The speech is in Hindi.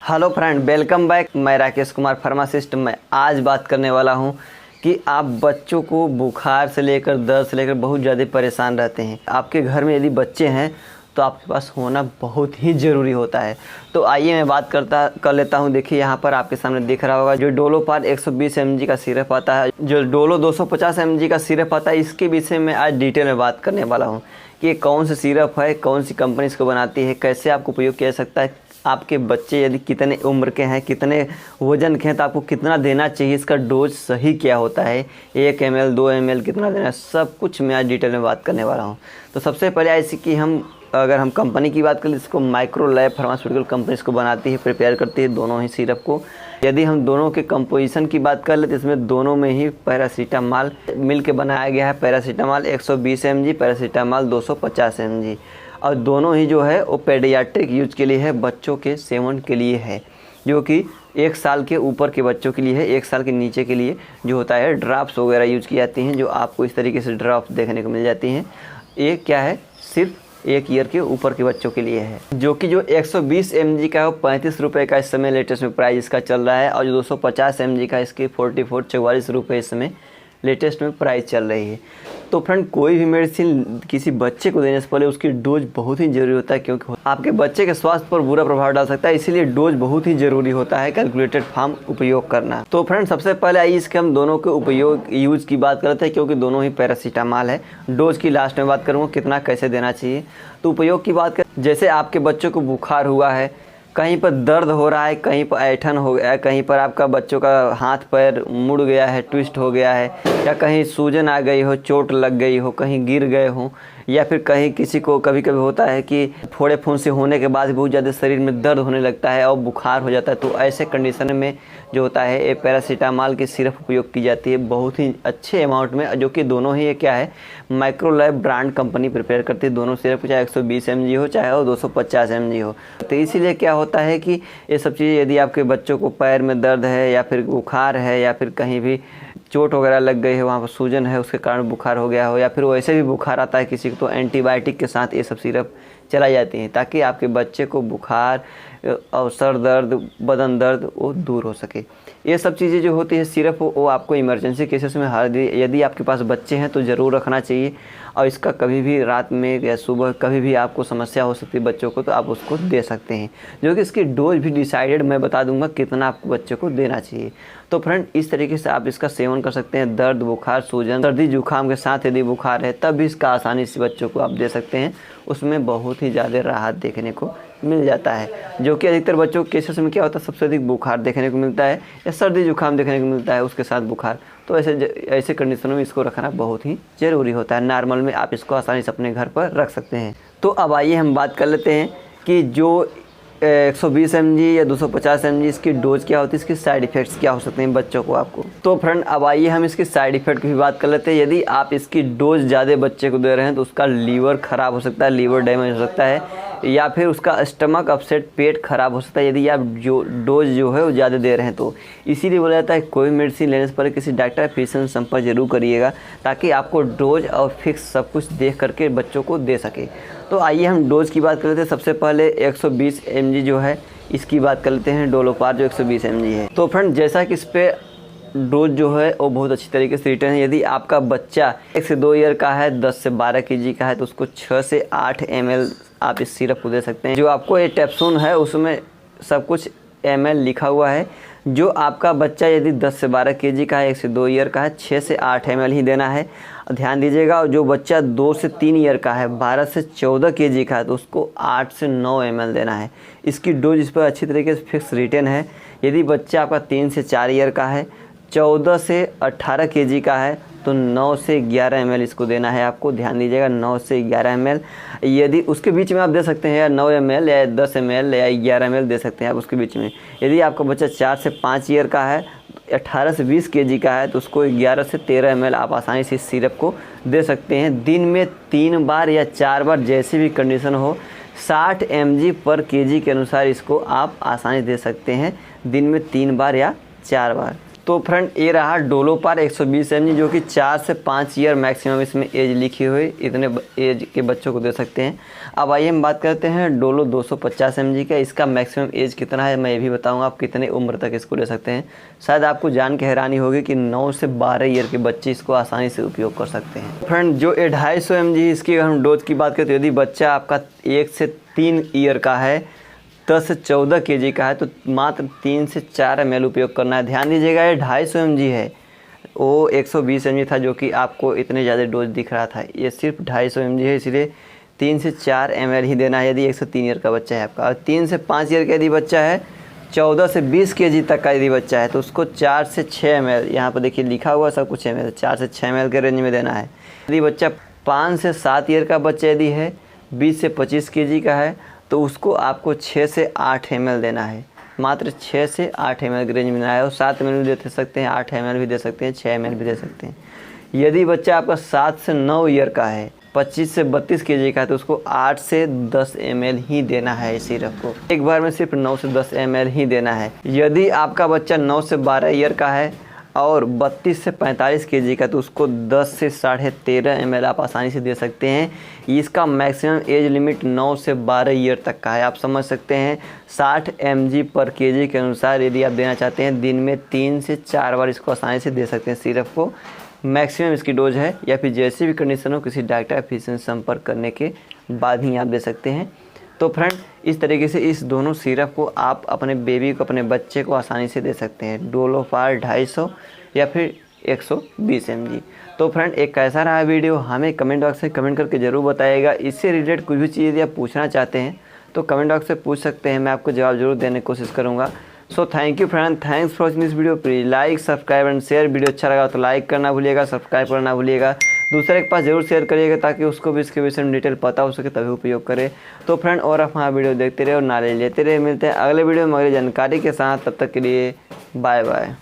Hello friend, welcome back. मैं राकेश कुमार फार्मासिस्ट। मैं आज बात करने वाला हूं कि आप बच्चों को बुखार से लेकर दर्द से लेकर बहुत ज़्यादा परेशान रहते हैं। आपके घर में यदि बच्चे हैं तो आपके पास होना बहुत ही ज़रूरी होता है। तो आइए मैं बात कर लेता हूं। देखिए यहाँ पर आपके सामने दिख रहा होगा जो डोलोपार 120 mg का सिरप आता है, जो डोलो 250 mg का सिरप आता है। इसके विषय में आज डिटेल में बात करने वाला हूँ कि ये कौन सा सिरप है, कौन सी कंपनी इसको बनाती है, कैसे आपको उपयोग किया जा सकता है। आपके बच्चे यदि कितने उम्र के हैं, कितने वजन के हैं, तो आपको कितना देना चाहिए, इसका डोज सही क्या होता है, 1 ml 2 ml कितना देना है, सब कुछ मैं आज डिटेल में बात करने वाला हूं। तो सबसे पहले ऐसी कि अगर हम कंपनी की बात करें, इसको माइक्रोलैब फार्मास्यूटिकल कंपनी इसको बनाती है, प्रिपेयर करती है दोनों ही सिरप को। यदि हम दोनों के कंपोजिशन की बात कर ले तो इसमें दोनों में ही पैरासीटामॉल मिल के बनाया गया है। पैरासीटामॉल 120 mg, पैरासीटामॉल 250 mg, और दोनों ही जो है वो पेडियाट्रिक यूज के लिए है, बच्चों के सेवन के लिए है, जो कि 1 साल के ऊपर के बच्चों के लिए है। 1 साल के नीचे के लिए जो होता है ड्रॉप्स वगैरह यूज की जाती हैं, जो आपको इस तरीके से ड्रॉप्स देखने को मिल जाती हैं। ये क्या है, सिर्फ 1 ईयर के ऊपर के बच्चों के लिए है। जो 120 mg का है वो 35 रुपये का इस समय लेटेस्ट में प्राइस इसका चल रहा है, और जो 250 mg का इसकी 44 रुपये इस समय लेटेस्ट में प्राइस चल रही है। तो फ्रेंड, कोई भी मेडिसिन किसी बच्चे को देने से पहले उसकी डोज बहुत ही ज़रूरी होता है, क्योंकि आपके बच्चे के स्वास्थ्य पर बुरा प्रभाव डाल सकता है। इसीलिए डोज बहुत ही ज़रूरी होता है, कैलकुलेटेड फार्म उपयोग करना। तो फ्रेंड, सबसे पहले आइए इसके हम दोनों के उपयोग यूज़ की बात करते हैं, क्योंकि दोनों ही पैरासीटामॉल है। डोज की लास्ट में बात करूँगा कितना कैसे देना चाहिए। तो उपयोग की बात करें, जैसे आपके बच्चों को बुखार हुआ है, कहीं पर दर्द हो रहा है, कहीं पर ऐंठन हो गया है, कहीं पर आपका बच्चों का हाथ पैर मुड़ गया है, ट्विस्ट हो गया है, या कहीं सूजन आ गई हो, चोट लग गई हो, कहीं गिर गए हो, या फिर कहीं किसी को कभी कभी होता है कि फोड़े फुंसी होने के बाद बहुत ज़्यादा शरीर में दर्द होने लगता है और बुखार हो जाता है। तो ऐसे कंडीशन में जो होता है ये पैरासीटामॉल की सिरप उपयोग की जाती है बहुत ही अच्छे अमाउंट में, जो कि दोनों ही ये क्या है, माइक्रोलैब ब्रांड कंपनी प्रिपेयर करती है दोनों सिरप, चाहे 120 mg हो चाहे वो 250 mg हो। तो इसीलिए क्या होता है कि ये सब चीज़ें, यदि आपके बच्चों को पैर में दर्द है या फिर बुखार है या फिर कहीं भी चोट वगैरह लग गई है, वहाँ पर सूजन है, उसके कारण बुखार हो गया हो, या फिर वैसे भी बुखार आता है किसी को, तो एंटीबायोटिक के साथ ये सब सिरप चलाई जाती हैं, ताकि आपके बच्चे को बुखार और सर दर्द, बदन दर्द वो दूर हो सके। ये सब चीज़ें जो होती है सिरप, वो आपको इमरजेंसी केसेस में यदि आपके पास बच्चे हैं तो ज़रूर रखना चाहिए। और इसका कभी भी रात में या सुबह कभी भी आपको समस्या हो सकती है बच्चों को, तो आप उसको दे सकते हैं, जो कि इसकी डोज भी डिसाइडेड मैं बता दूंगा कितना आपको बच्चे को देना चाहिए। तो फ्रेंड, इस तरीके से आप इसका सेवन कर सकते हैं। दर्द, बुखार, सूजन, सर्दी जुकाम के साथ यदि बुखार है तब भी इसका आसानी से बच्चों को आप दे सकते हैं। उसमें बहुत ही ज़्यादा राहत देखने को मिल जाता है, जो कि अधिकतर बच्चों के केसेस में क्या होता है, सबसे अधिक बुखार देखने को मिलता है या सर्दी जुकाम देखने को मिलता है, उसके साथ बुखार। तो ऐसे कंडीशनों में इसको रखना बहुत ही ज़रूरी होता है। नॉर्मल में आप इसको आसानी से अपने घर पर रख सकते हैं। तो अब आइए हम बात कर लेते हैं कि जो 120 mg या 250 mg इसकी डोज क्या होती है, इसके साइड इफ़ेक्ट्स क्या हो सकते हैं बच्चों को आपको। तो फ्रेंड, अब आइए हम इसके साइड इफ़ेक्ट की भी बात कर लेते हैं। यदि आप इसकी डोज ज़्यादा बच्चे को दे रहे हैं तो उसका लीवर ख़राब हो सकता है, लीवर डैमेज हो सकता है, या फिर उसका स्टमक अपसेट, पेट खराब हो सकता है, यदि आप जो डोज जो है वो ज़्यादा दे रहे हैं। तो इसीलिए बोला जाता है कोई मेडिसिन लेने से पहले किसी डॉक्टर फिजिशियन से संपर्क जरूर करिएगा, ताकि आपको डोज और फिक्स सब कुछ देख करके बच्चों को दे सके। तो आइए हम डोज की बात कर लेते हैं। सबसे पहले 120 mg जो है इसकी बात कर लेते हैं, डोलोपार जो 120 mg है। तो फ्रेंड, जैसा कि इस पर डोज जो है वो बहुत अच्छी तरीके से रिटर्न है। यदि आपका बच्चा 1 से 2 ईयर का है, 10 से 12 kg का है, तो उसको 6 से 8 ml आप इस सिरप को दे सकते हैं। जो आपको ये कैप्सूल है उसमें सब कुछ ml लिखा हुआ है। जो आपका बच्चा यदि 10 से 12 kg का है, 1 से 2 ईयर का है, 6 से 8 ml ही देना है, ध्यान दीजिएगा। और जो बच्चा 2 से 3 ईयर का है, 12 से 14 kg का है, तो उसको 8 से 9 ml देना है। इसकी डोज इस पर अच्छी तरीके से फिक्स रिटर्न है। यदि बच्चा आपका 3 से 4 ईयर का है, 14 से 18 kg का है, तो 9 से 11 ml इसको देना है आपको, ध्यान दीजिएगा, 9 से 11 ml। यदि उसके बीच में आप दे सकते हैं, या 9 ml या 10 ml या 11 ml दे सकते हैं आप उसके बीच में। यदि आपका बच्चा 4 से 5 ईयर का है, 18 से 20 kg का है, तो उसको 11 से 13 ml आप आसानी से इस सिरप को दे सकते हैं। दिन में 3 बार या 4 बार, जैसी भी कंडीशन हो, 60 mg पर kg के अनुसार इसको आप आसानी दे सकते हैं, दिन में 3 बार या 4 बार। तो फ्रेंड ये रहा डोलोपार 120 mg, जो कि 4 से 5 ईयर मैक्सिमम इसमें एज लिखी हुई, इतने एज के बच्चों को दे सकते हैं। अब आइए हम बात करते हैं डोलो 250 mg का। इसका मैक्सिमम एज कितना है मैं ये भी बताऊंगा, आप कितने उम्र तक इसको ले सकते हैं। शायद आपको जान के हैरानी होगी कि 9 से 12 ईयर के बच्चे इसको आसानी से उपयोग कर सकते हैं। फ्रेंड जो 250 mg इसकी हम डोज की बात करते हैं, यदि बच्चा आपका 1 से 3 ईयर का है, 10 से 14 kg का है, तो मात्र 3 से 4 ml उपयोग करना है। ध्यान दीजिएगा ये 250 mg है, वो 120 mg था जो कि आपको इतने ज़्यादा डोज दिख रहा था, ये सिर्फ 250 mg है, इसलिए 3 से 4 ml ही देना है यदि 1 से 3 ईयर का बच्चा है आपका। और 3 से 5 ईयर का यदि बच्चा है, 14 से 20 kg तक का यदि बच्चा है, तो उसको 4 से 6 ml, यहाँ पर देखिए लिखा हुआ सब कुछ ml, 4 से 6 ml के रेंज में देना है। यदि बच्चा 5 से 7 ईयर का बच्चा यदि है, 20 से 25 kg का है, तो उसको आपको 6 से 8 ml देना है, मात्र 6 से 8 ml के रेंज में देना है। और 7 ml भी दे सकते हैं, 8 ml भी दे सकते हैं, 6 ml भी दे सकते हैं। यदि बच्चा आपका 7 से 9 ईयर का है, 25 से 32 kg का है, तो उसको 8 से 10 ml ही देना है इस सिरप को, एक बार में सिर्फ 9 से 10 ml ही देना है। यदि आपका बच्चा 9 से 12 ईयर का है और 32 से 45 kg का, तो उसको 10 से 13.5 ml आप आसानी से दे सकते हैं। इसका मैक्सिमम एज लिमिट 9 से 12 ईयर तक का है, आप समझ सकते हैं। 60 mg पर kg के अनुसार यदि आप देना चाहते हैं, दिन में 3 से 4 बार इसको आसानी से दे सकते हैं सिरप को। मैक्सिमम इसकी डोज है, या फिर जैसी भी कंडीशन हो किसी डॉक्टर या फिजिशियन से संपर्क करने के बाद ही आप दे सकते हैं। तो फ्रेंड इस तरीके से इस दोनों सिरप को आप अपने बेबी को, अपने बच्चे को आसानी से दे सकते हैं, डोलोपार 250 या फिर 120 mg। तो फ्रेंड एक कैसा रहा वीडियो हमें कमेंट बॉक्स में कमेंट करके ज़रूर बताइएगा। इससे रिलेटेड कुछ भी चीज़ यदि आप पूछना चाहते हैं तो कमेंट बॉक्स से पूछ सकते हैं, मैं आपको जवाब जरूर देने की कोशिश करूँगा। So thank you friend, thanks for watching this video. Please like, subscribe and share. Video अच्छा लगा तो लाइक करना भूलिएगा, सब्सक्राइब करना ना भूलिएगा, दूसरे के पास जरूर शेयर करिएगा ताकि उसको भी इसके विषय में डिटेल पता हो सके, तभी उपयोग करे। तो फ्रेंड और आप हमारा वीडियो देखते रहे और नॉलेज लेते रहे। मिलते हैं अगले वीडियो में अगली जानकारी के साथ, तब तक के लिए बाय बाय।